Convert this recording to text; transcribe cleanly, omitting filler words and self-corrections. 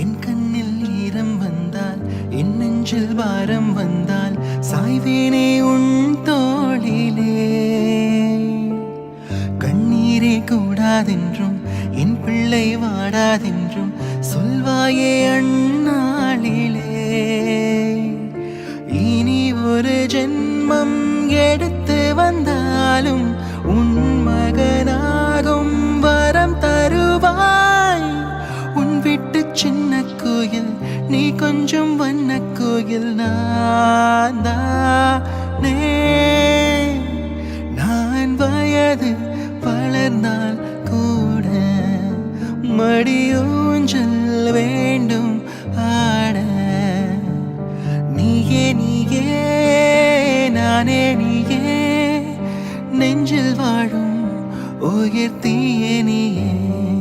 என் கண்ணில் ஈரம் வந்தால் என் நெஞ்சில் பாரம் வந்தால் சாய்வேனே உன் தோளிலே. கண்ணீரே கூடாதென்றும் என் பிள்ளை வாடாதென்றும் சொல்வாயே அந்நாளிலே. இனி ஒரு ஜென்மம் எடுத்து வந்தாலும் உன் மகனாகும் வரம் தருவாய். உன் வீட்டு சின்ன கோயில் நீ கொஞ்சம் வண்ண கோயில் நான் தானே. நான் வயது வளர்ந்தால் கூட மடியூஞ்சல் வேண்டும் ஆட. நீயே நீயே நானே நீயே நெஞ்சில் வாழும் உயிர் தீயே நீயே.